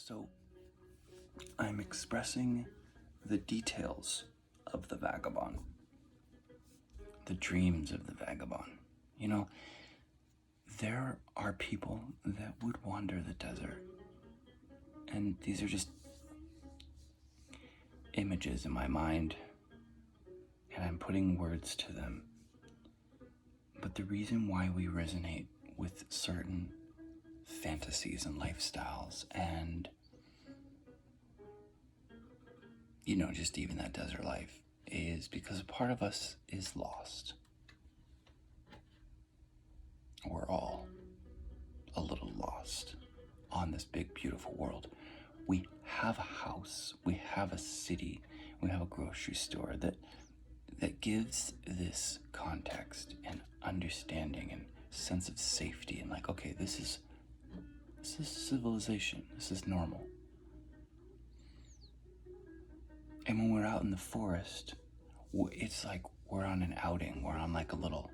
So I'm expressing the details of the vagabond, the dreams of the vagabond. You know, there are people that would wander the desert, and these are just images in my mind, and I'm putting words to them. But the reason why we resonate with certain fantasies and lifestyles and just even that desert life is because a part of us is lost. We're all a little lost on this big, beautiful world. We have a house, we have a city, we have a grocery store that gives this context and understanding and sense of safety and like, okay, this is civilization, this is normal. And when we're out in the forest, it's like we're on an outing. We're on like a little,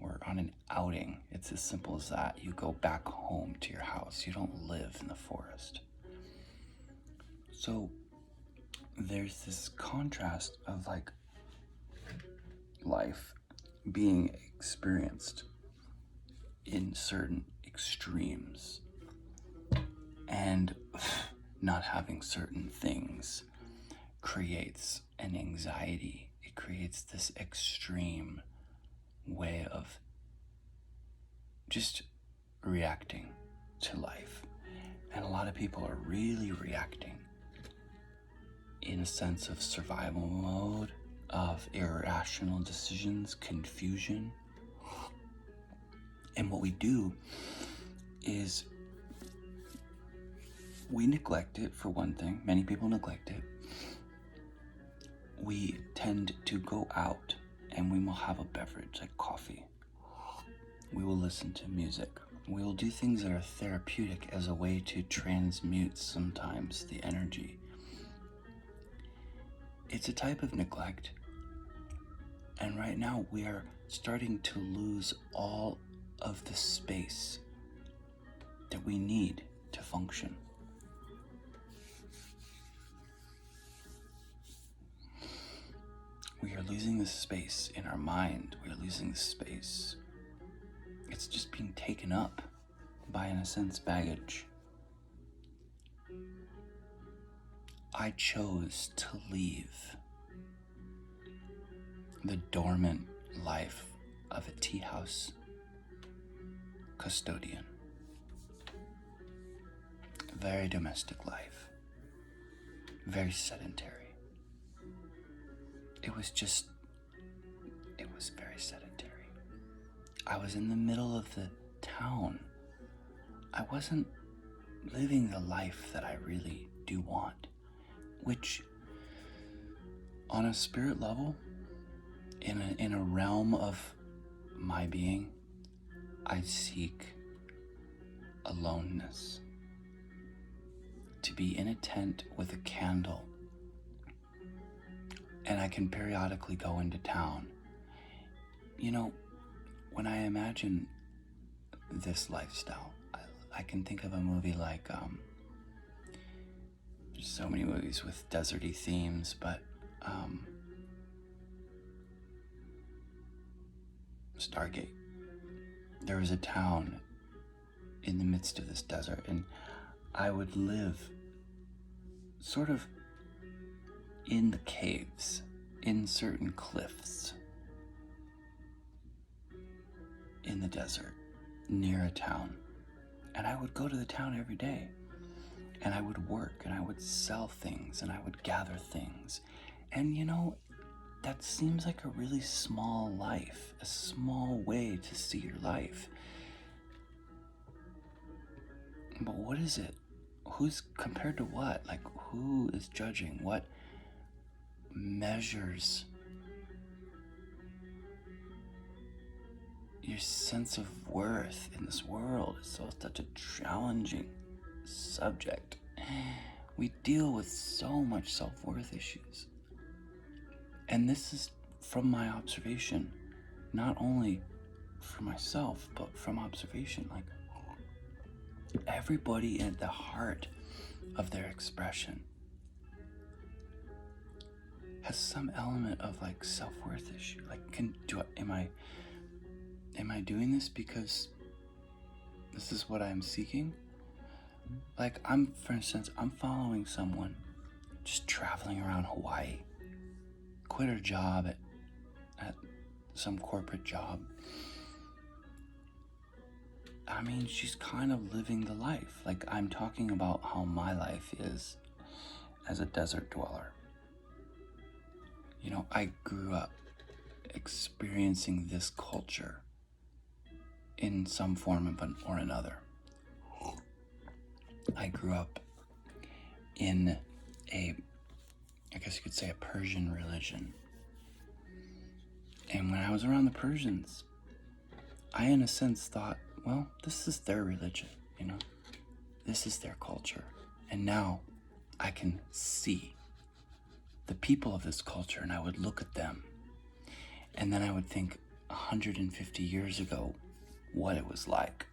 we're on an outing. It's as simple as that. You go back home to your house. You don't live in the forest. So there's this contrast of like life being experienced in certain extremes and not having certain things creates an anxiety. It creates this extreme way of just reacting to life. And a lot of people are really reacting in a sense of survival mode, of irrational decisions, confusion. And what we do is we neglect it, for one thing. Many people neglect it. We tend to go out and we will have a beverage like coffee. We will listen to music. We will do things that are therapeutic as a way to transmute sometimes the energy. It's a type of neglect. And right now we are starting to lose all of the space that we need to function. We are losing the space in our mind. We are losing the space. It's just being taken up by, in a sense, baggage. I chose to leave the dormant life of a tea house custodian. Very domestic life. Very sedentary. It was very sedentary. I was in the middle of the town. I wasn't living the life that I really do want, which on a spirit level, in a realm of my being, I seek aloneness. To be in a tent with a candle. And I can periodically go into town. When I imagine this lifestyle, I can think of a movie like, there's so many movies with deserty themes, but Stargate. There was a town in the midst of this desert, and I would live sort of in the caves, in certain cliffs, in the desert, near a town. And I would go to the town every day, and I would work, and I would sell things, and I would gather things. And that seems like a really small life, a small way to see your life. But what is it? Who's compared to what? Like, who is judging? What measures your sense of worth in this world? It's such a challenging subject. We deal with so much self-worth issues. And this is from my observation, not only for myself, but from observation. Like, everybody at the heart of their expression has some element of like self-worth issue. Like, am I doing this because this is what I'm seeking? Like, for instance, I'm following someone just traveling around Hawaii, quit her job at some corporate job. I mean, she's kind of living the life. Like, I'm talking about how my life is as a desert dweller. You know, I grew up experiencing this culture in some form or another. I grew up in I guess you could say, a Persian religion. And when I was around the Persians, I, in a sense, thought, well, this is their religion, you know? This is their culture. And now I can see the people of this culture, and I would look at them, and then I would think 150 years ago what it was like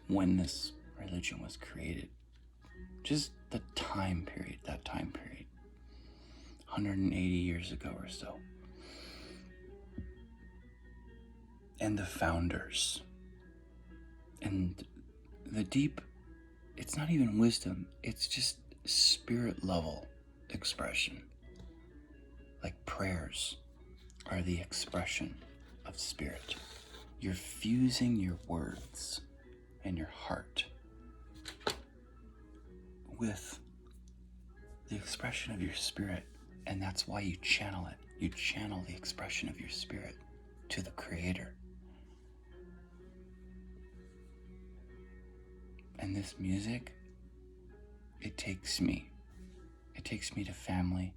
when this religion was created. Just that time period, 180 years ago or so. And the founders. And the deep, it's not even wisdom, it's just spirit level expression. Like prayers are the expression of spirit. You're fusing your words and your heart with the expression of your spirit, and that's why you channel it. You channel the expression of your spirit to the Creator. And this music, it takes me to family,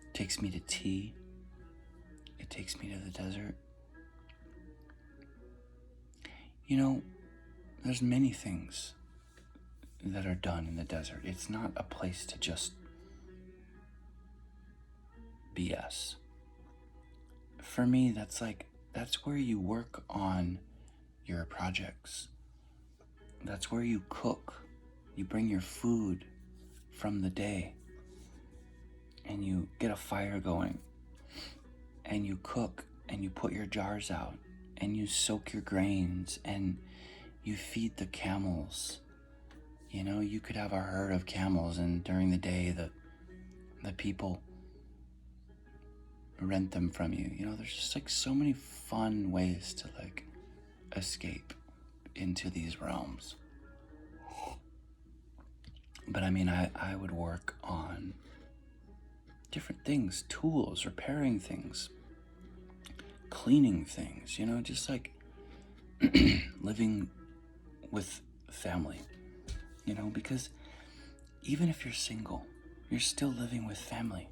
it takes me to tea, it takes me to the desert. You know, there's many things that are done in the desert. It's not a place to just BS. For me, that's where you work on your projects. That's where you cook. You bring your food from the day and you get a fire going and you cook and you put your jars out and you soak your grains and you feed the camels. You know, you could have a herd of camels, and during the day the people rent them from you. You know, there's just like so many fun ways to like escape into these realms. But I mean, I would work on different things, tools, repairing things, cleaning things, you know, just like living with family, you know, because even if you're single, you're still living with family.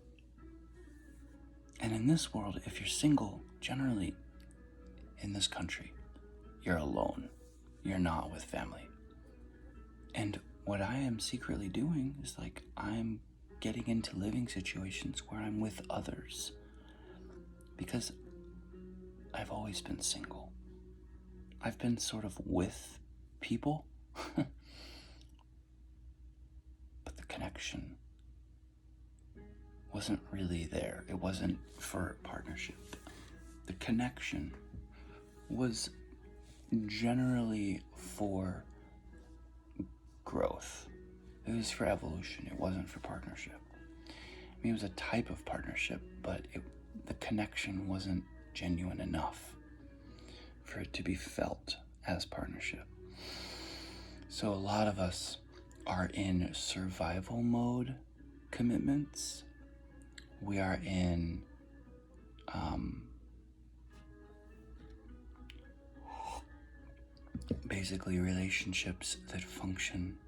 And in this world, if you're single, generally in this country, you're alone. You're not with family. And what I am secretly doing is like, I'm getting into living situations where I'm with others, because I've always been single. I've been sort of with people, but the connection wasn't really there. It wasn't for partnership. The connection was generally for growth. It was for evolution. It wasn't for partnership. I mean, it was a type of partnership, but the connection wasn't genuine enough for it to be felt as partnership. So a lot of us are in survival mode commitments. We are in basically relationships that function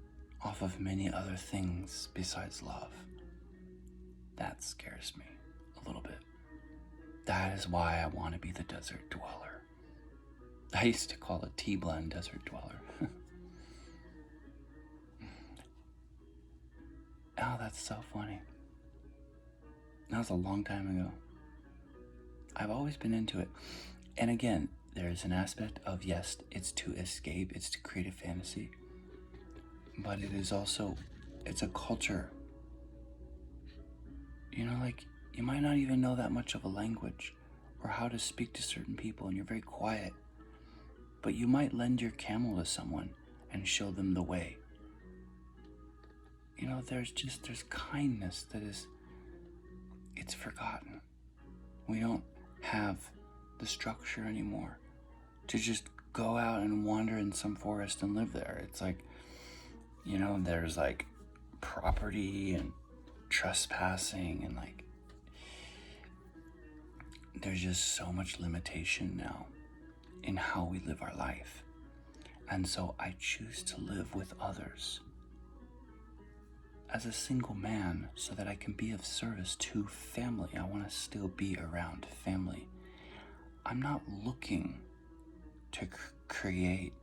off of many other things besides love. That scares me a little bit. That is why I want to be the desert dweller. I used to call it T-Blend desert dweller. Oh, that's so funny. That was a long time ago. I've always been into it. And again, there's an aspect of, yes, it's to escape, it's to create a fantasy. but it is also, it's a culture. You know, like, you might not even know that much of a language or how to speak to certain people, and you're very quiet, but you might lend your camel to someone and show them the way. You know, there's kindness that is, it's forgotten. We don't have the structure anymore to just go out and wander in some forest and live there. It's like, you know, there's like property and trespassing, and like, there's just so much limitation now in how we live our life. And so I choose to live with others as a single man so that I can be of service to family. I want to still be around family. I'm not looking to create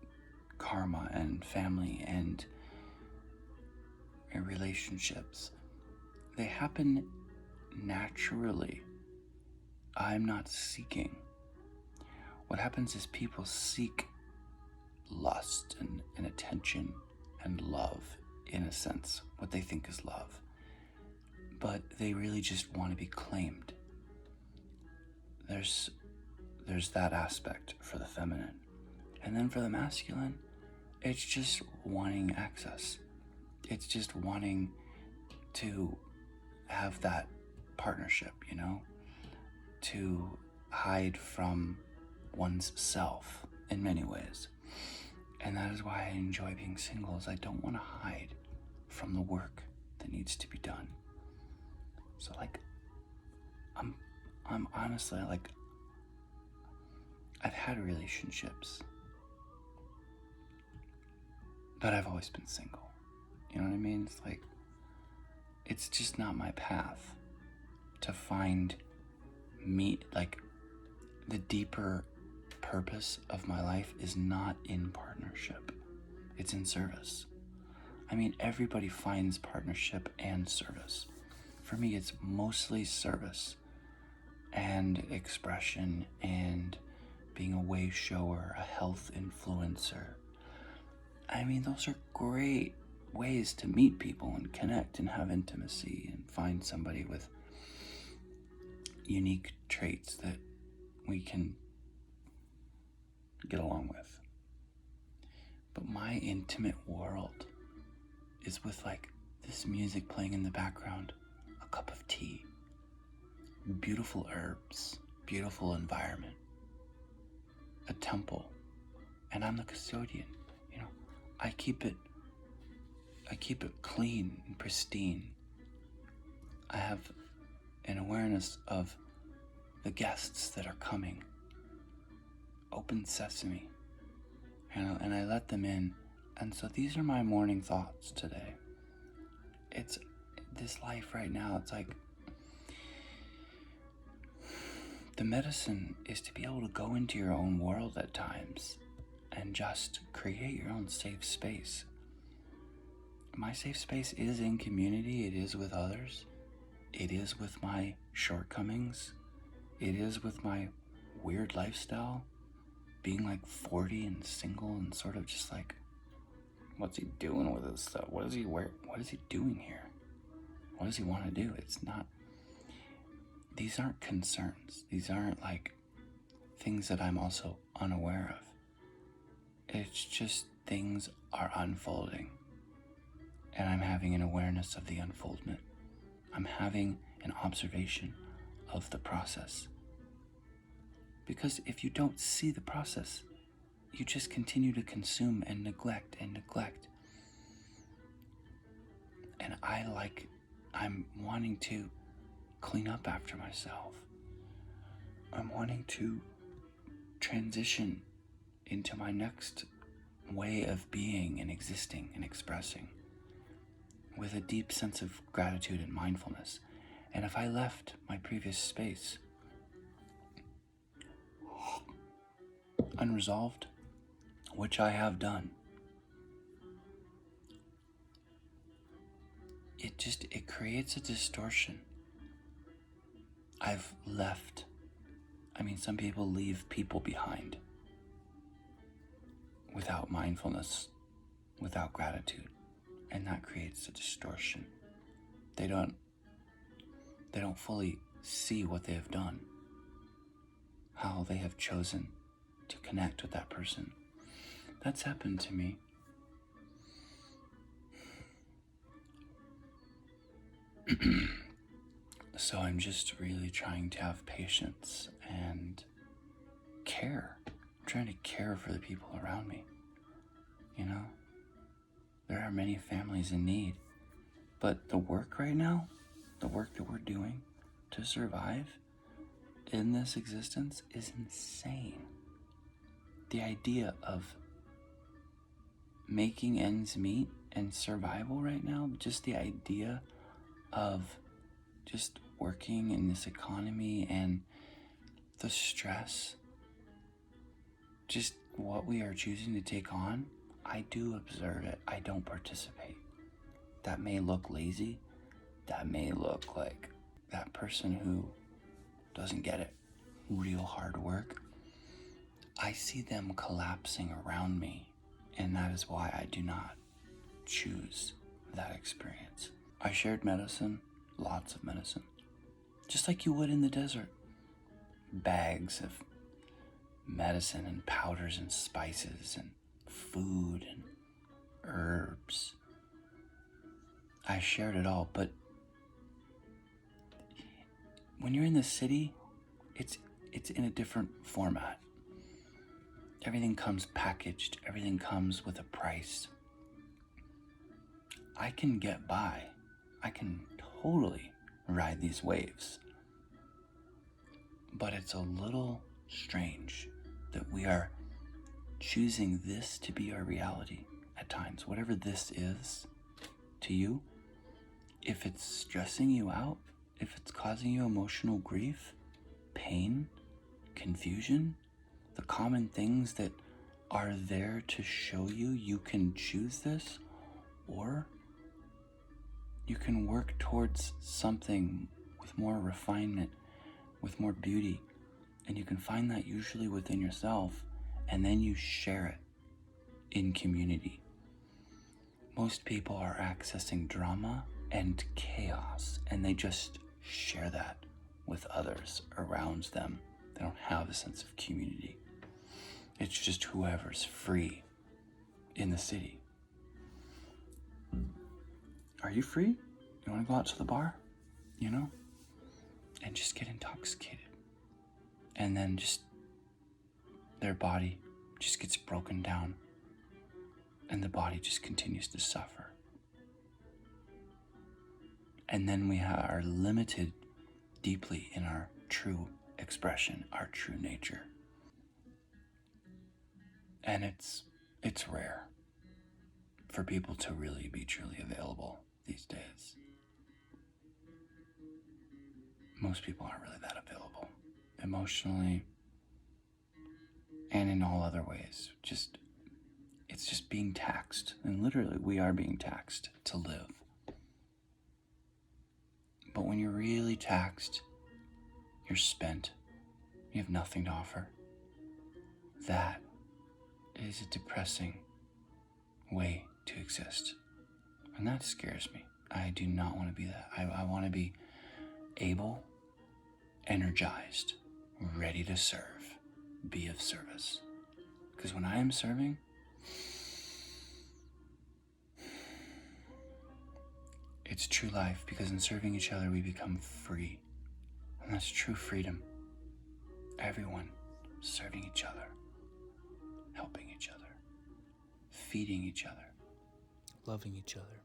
karma and family and relationships. They happen naturally. I'm not seeking. What happens is people seek lust and attention and love, in a sense, what they think is love. But they really just want to be claimed. There's that aspect for the feminine. And then for the masculine, it's just wanting access. It's just wanting to have that partnership, you know, to hide from one's self in many ways. And that is why I enjoy being single, is I don't want to hide from the work that needs to be done. So like, I'm honestly, like, I've had relationships, but I've always been single. You know what I mean? It's like, it's just not my path to find like, the deeper purpose of my life is not in partnership. It's in service. I mean, everybody finds partnership and service. For me, it's mostly service and expression and being a way shower, a health influencer. I mean, those are great ways to meet people and connect and have intimacy and find somebody with unique traits that we can get along with. But my intimate world is with like this music playing in the background, a cup of tea, beautiful herbs, beautiful environment, a temple, and I'm the custodian. You know, I keep it clean and pristine. I have an awareness of the guests that are coming. Open sesame. And I let them in. And so these are my morning thoughts today. It's this life right now, it's like, the medicine is to be able to go into your own world at times and just create your own safe space. My safe space is in community. It is with others. It is with my shortcomings. It is with my weird lifestyle, being like 40 and single and sort of just like, what's he doing with his stuff? What is he doing here? What does he want to do? It's not, these aren't concerns. These aren't like things that I'm also unaware of. It's just things are unfolding, and I'm having an awareness of the unfoldment. I'm having an observation of the process. Because if you don't see the process, you just continue to consume and neglect and neglect. And I'm wanting to clean up after myself. I'm wanting to transition into my next way of being and existing and expressing with a deep sense of gratitude and mindfulness. And if I left my previous space unresolved, which I have done, it creates a distortion. I've left. I mean, some people leave people behind without mindfulness, without gratitude. and that creates a distortion. They don't fully see what they have done, how they have chosen to connect with that person. That's happened to me. So I'm just really trying to have patience and care. I'm trying to care for the people around me. You know, there are many families in need, but the work right now, the work that we're doing to survive in this existence is insane. The idea of making ends meet and survival right now, just the idea of just working in this economy and the stress, just what we are choosing to take on, I do observe it. I don't participate. That may look lazy. That may look like that person who doesn't get it. Real hard work. I see them collapsing around me, and that is why I do not choose that experience. I shared medicine, lots of medicine, just like you would in the desert. Bags of medicine and powders and spices and food and herbs. I shared it all, but when you're in the city, it's in a different format. Everything comes packaged, everything comes with a price. I can get by. I can totally ride these waves. But it's a little strange that we are choosing this to be our reality at times. Whatever this is to you, if it's stressing you out, if it's causing you emotional grief, pain, confusion, the common things that are there to show you can choose this, or you can work towards something with more refinement, with more beauty, and you can find that usually within yourself, and then you share it in community. Most people are accessing drama and chaos, and they just share that with others around them. They don't have a sense of community. It's just whoever's free in the city. Are you free? You want to go out to the bar, and just get intoxicated. And then just their body just gets broken down, and the body just continues to suffer. And then we are limited deeply in our true expression, our true nature. And it's rare for people to really be truly available these days. Most people aren't really that available emotionally and in all other ways. It's just being taxed, and literally we are being taxed to live. But when you're really taxed, you're spent, you have nothing to offer. That is a depressing way to exist. And that scares me. I do not want to be that. I want to be able, energized, ready to serve, be of service. Because when I am serving, it's true life, because in serving each other, we become free. And that's true freedom. Everyone serving each other, helping each other, feeding each other, loving each other.